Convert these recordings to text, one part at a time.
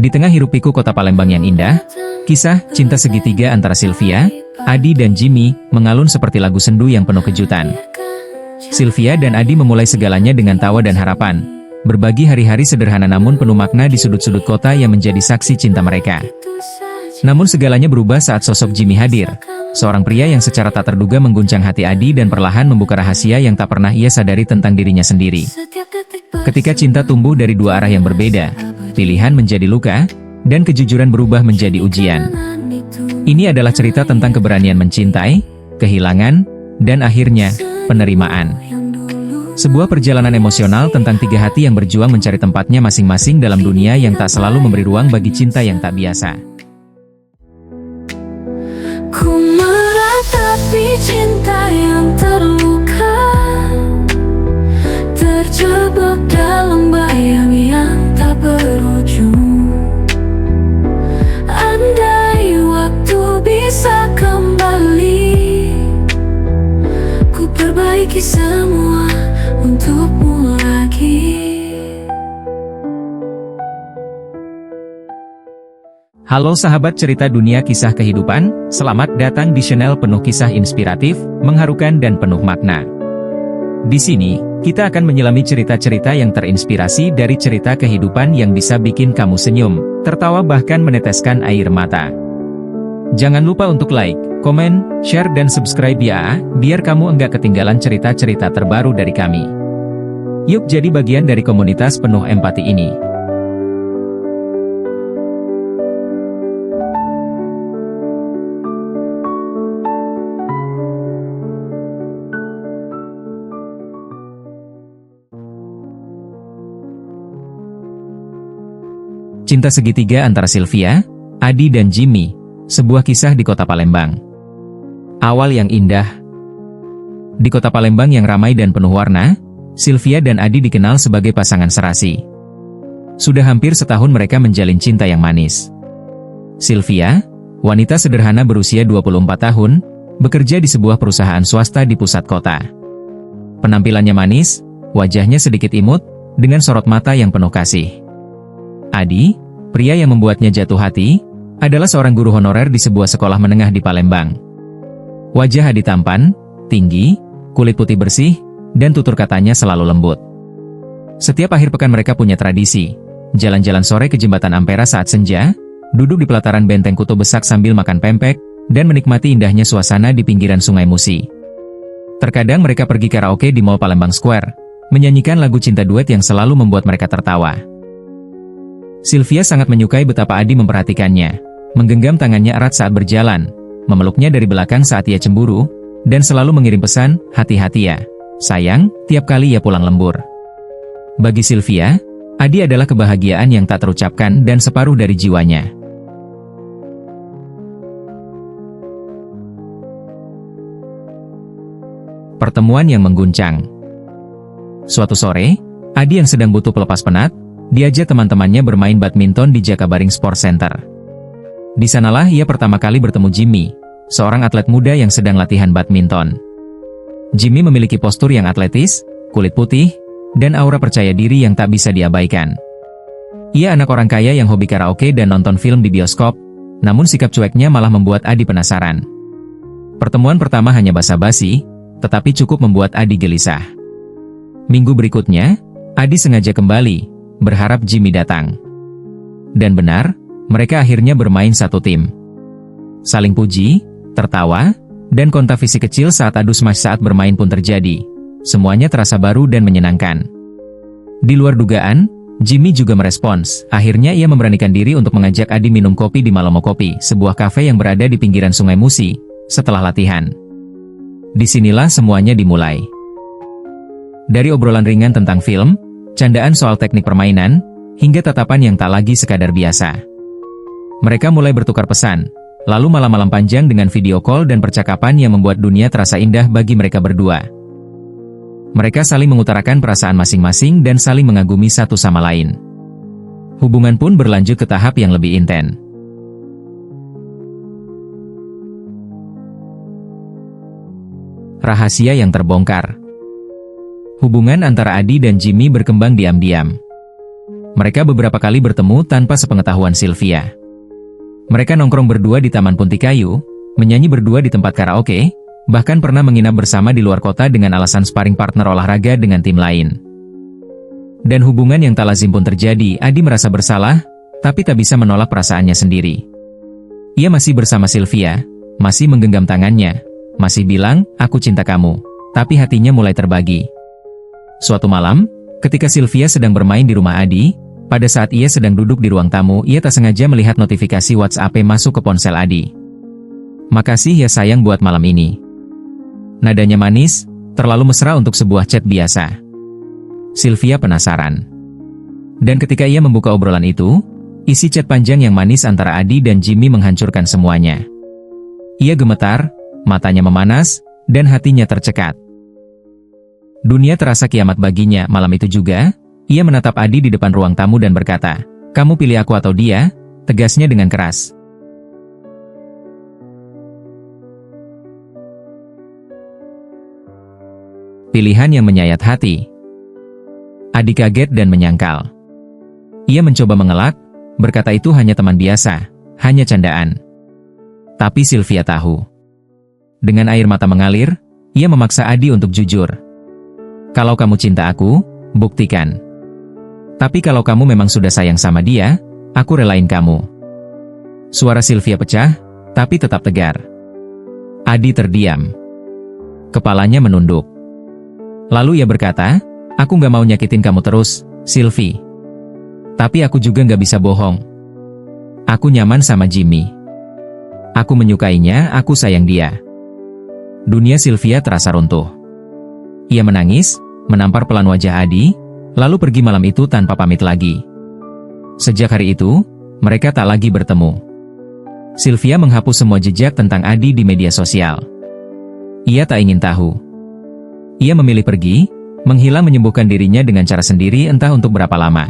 Di tengah hiruk-pikuk kota Palembang yang indah, kisah cinta segitiga antara Sylvia, Adi dan Jimmy mengalun seperti lagu sendu yang penuh kejutan. Sylvia dan Adi memulai segalanya dengan tawa dan harapan, berbagi hari-hari sederhana namun penuh makna di sudut-sudut kota yang menjadi saksi cinta mereka. Namun segalanya berubah saat sosok Jimmy hadir, seorang pria yang secara tak terduga mengguncang hati Adi dan perlahan membuka rahasia yang tak pernah ia sadari tentang dirinya sendiri. Ketika cinta tumbuh dari dua arah yang berbeda, pilihan menjadi luka, dan kejujuran berubah menjadi ujian. Ini adalah cerita tentang keberanian mencintai, kehilangan, dan akhirnya, penerimaan. Sebuah perjalanan emosional tentang tiga hati yang berjuang mencari tempatnya masing-masing dalam dunia yang tak selalu memberi ruang bagi cinta yang tak biasa. Ku meratapi cinta yang terluka, terjebak dalam bayang yang tak berujung. Andai waktu bisa kembali, ku perbaiki semua untukmu lagi. Halo sahabat cerita dunia kisah kehidupan, selamat datang di channel penuh kisah inspiratif, mengharukan dan penuh makna. Di sini, kita akan menyelami cerita-cerita yang terinspirasi dari cerita kehidupan yang bisa bikin kamu senyum, tertawa bahkan meneteskan air mata. Jangan lupa untuk like, komen, share dan subscribe ya, biar kamu enggak ketinggalan cerita-cerita terbaru dari kami. Yuk jadi bagian dari komunitas penuh empati ini. Cinta segitiga antara Sylvia, Adi dan Jimmy, sebuah kisah di kota Palembang. Awal yang indah. Di kota Palembang yang ramai dan penuh warna, Sylvia dan Adi dikenal sebagai pasangan serasi. Sudah hampir setahun mereka menjalin cinta yang manis. Sylvia, wanita sederhana berusia 24 tahun, bekerja di sebuah perusahaan swasta di pusat kota. Penampilannya manis, wajahnya sedikit imut, dengan sorot mata yang penuh kasih. Adi, pria yang membuatnya jatuh hati, adalah seorang guru honorer di sebuah sekolah menengah di Palembang. Wajah Adi tampan, tinggi, kulit putih bersih, dan tutur katanya selalu lembut. Setiap akhir pekan mereka punya tradisi, jalan-jalan sore ke Jembatan Ampera saat senja, duduk di pelataran Benteng Kuto Besak sambil makan pempek, dan menikmati indahnya suasana di pinggiran Sungai Musi. Terkadang mereka pergi karaoke di Mall Palembang Square, menyanyikan lagu cinta duet yang selalu membuat mereka tertawa. Sylvia sangat menyukai betapa Adi memperhatikannya, menggenggam tangannya erat saat berjalan, memeluknya dari belakang saat ia cemburu, dan selalu mengirim pesan, hati-hati ya, sayang, tiap kali ia pulang lembur. Bagi Sylvia, Adi adalah kebahagiaan yang tak terucapkan dan separuh dari jiwanya. Pertemuan yang mengguncang. Suatu sore, Adi yang sedang butuh pelepas penat, diajak teman-temannya bermain badminton di Jakabaring Sport Center. Di sanalah ia pertama kali bertemu Jimmy, seorang atlet muda yang sedang latihan badminton. Jimmy memiliki postur yang atletis, kulit putih, dan aura percaya diri yang tak bisa diabaikan. Ia anak orang kaya yang hobi karaoke dan nonton film di bioskop, namun sikap cueknya malah membuat Adi penasaran. Pertemuan pertama hanya basa-basi, tetapi cukup membuat Adi gelisah. Minggu berikutnya, Adi sengaja kembali, berharap Jimmy datang. Dan benar, mereka akhirnya bermain satu tim. Saling puji, tertawa, dan kontak fisik kecil saat adu smash saat bermain pun terjadi. Semuanya terasa baru dan menyenangkan. Di luar dugaan, Jimmy juga merespons. Akhirnya ia memberanikan diri untuk mengajak Adi minum kopi di Malomo Kopi, sebuah kafe yang berada di pinggiran Sungai Musi, setelah latihan. Disinilah semuanya dimulai. Dari obrolan ringan tentang film, candaan soal teknik permainan, hingga tatapan yang tak lagi sekadar biasa. Mereka mulai bertukar pesan, lalu malam-malam panjang dengan video call dan percakapan yang membuat dunia terasa indah bagi mereka berdua. Mereka saling mengutarakan perasaan masing-masing dan saling mengagumi satu sama lain. Hubungan pun berlanjut ke tahap yang lebih intens. Rahasia yang terbongkar. Hubungan antara Adi dan Jimmy berkembang diam-diam. Mereka beberapa kali bertemu tanpa sepengetahuan Sylvia. Mereka nongkrong berdua di Taman Puntikayu, menyanyi berdua di tempat karaoke, bahkan pernah menginap bersama di luar kota dengan alasan sparring partner olahraga dengan tim lain. Dan hubungan yang tak lazim pun terjadi. Adi merasa bersalah, tapi tak bisa menolak perasaannya sendiri. Ia masih bersama Sylvia, masih menggenggam tangannya, masih bilang, "Aku cinta kamu." Tapi hatinya mulai terbagi. Suatu malam, ketika Sylvia sedang bermain di rumah Adi, pada saat ia sedang duduk di ruang tamu, ia tak sengaja melihat notifikasi WhatsApp masuk ke ponsel Adi. "Makasih ya sayang buat malam ini." Nadanya manis, terlalu mesra untuk sebuah chat biasa. Sylvia penasaran. Dan ketika ia membuka obrolan itu, isi chat panjang yang manis antara Adi dan Jimmy menghancurkan semuanya. Ia gemetar, matanya memanas, dan hatinya tercekat. Dunia terasa kiamat baginya. Malam itu juga, ia menatap Adi di depan ruang tamu dan berkata, "Kamu pilih aku atau dia?" tegasnya dengan keras. Pilihan yang menyayat hati. Adi kaget dan menyangkal. Ia mencoba mengelak, berkata itu hanya teman biasa, hanya candaan. Tapi Sylvia tahu. Dengan air mata mengalir, ia memaksa Adi untuk jujur. "Kalau kamu cinta aku, buktikan. Tapi kalau kamu memang sudah sayang sama dia, aku relain kamu." Suara Sylvia pecah, tapi tetap tegar. Adi terdiam. Kepalanya menunduk. Lalu ia berkata, "Aku gak mau nyakitin kamu terus, Sylvie. Tapi aku juga gak bisa bohong. Aku nyaman sama Jimmy. Aku menyukainya, aku sayang dia." Dunia Sylvia terasa runtuh. Ia menangis, menampar pelan wajah Adi, lalu pergi malam itu tanpa pamit lagi. Sejak hari itu, mereka tak lagi bertemu. Sylvia menghapus semua jejak tentang Adi di media sosial. Ia tak ingin tahu. Ia memilih pergi, menghilang menyembuhkan dirinya dengan cara sendiri entah untuk berapa lama.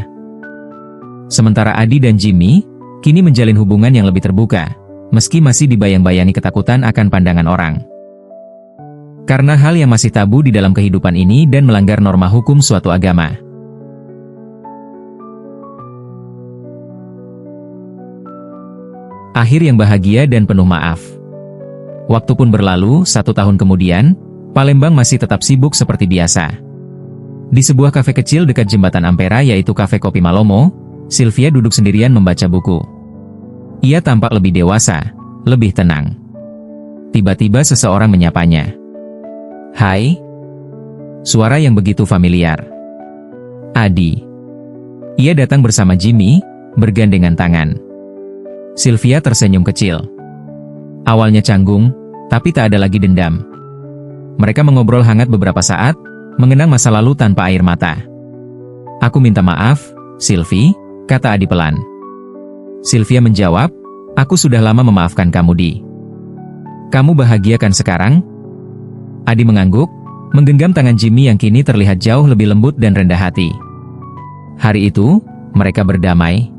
Sementara Adi dan Jimmy, kini menjalin hubungan yang lebih terbuka, meski masih dibayang-bayangi ketakutan akan pandangan orang. Karena hal yang masih tabu di dalam kehidupan ini dan melanggar norma hukum suatu agama. Akhir yang bahagia dan penuh maaf. Waktu pun berlalu, 1 tahun kemudian, Palembang masih tetap sibuk seperti biasa. Di sebuah kafe kecil dekat jembatan Ampera yaitu Kafe Kopi Malomo, Sylvia duduk sendirian membaca buku. Ia tampak lebih dewasa, lebih tenang. Tiba-tiba seseorang menyapanya. "Hai." Suara yang begitu familiar. Adi. Ia datang bersama Jimmy, bergandengan tangan. Sylvia tersenyum kecil. Awalnya canggung, tapi tak ada lagi dendam. Mereka mengobrol hangat beberapa saat, mengenang masa lalu tanpa air mata. "Aku minta maaf, Sylvie," kata Adi pelan. Sylvia menjawab, "Aku sudah lama memaafkan kamu, Di. Kamu bahagia kan sekarang?" Adi mengangguk, menggenggam tangan Jimmy yang kini terlihat jauh lebih lembut dan rendah hati. Hari itu, mereka berdamai.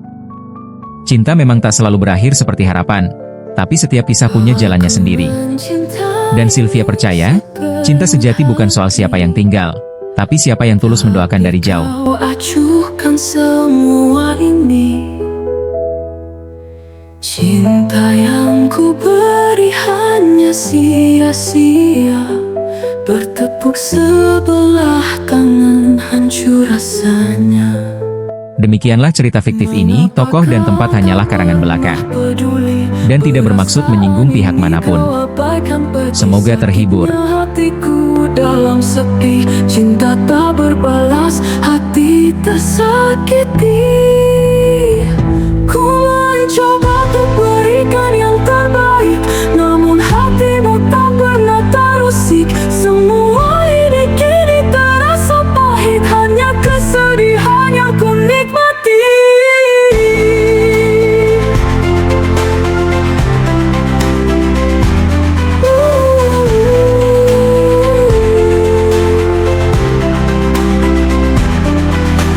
Cinta memang tak selalu berakhir seperti harapan, tapi setiap kisah punya jalannya sendiri. Dan Sylvia percaya, cinta sejati bukan soal siapa yang tinggal, tapi siapa yang tulus mendoakan dari jauh. Kau acuhkan semua ini, cinta yang ku beri hanya sia-sia, bertepuk sebelah tangan hancur rasanya. Demikianlah cerita fiktif ini, tokoh dan tempat hanyalah karangan belaka, dan tidak bermaksud menyinggung pihak manapun. Semoga terhibur. Hatiku dalam sepi, cinta tak berbalas, hati tersakiti. Ku mencoba untuk berikan yang terbaik, namun hatimu tak pernah terusik. Semua ini kini terasa pahit, hanya kesedihan yang ku nikmati.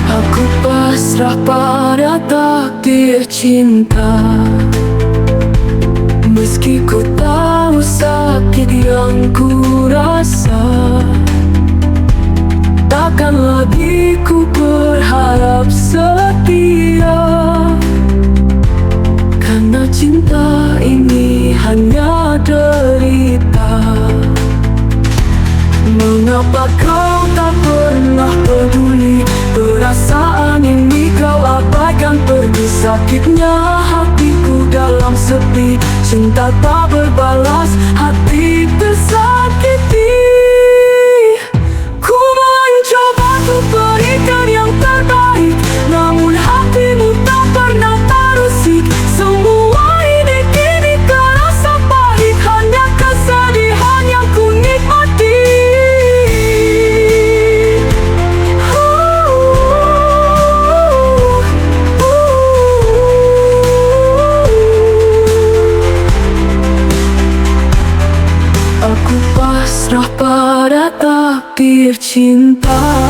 Aku pasrah pada takdir cinta, meski ku tahu sakit yang ku rasa. Takkan lagi ku berharap setia. cinta.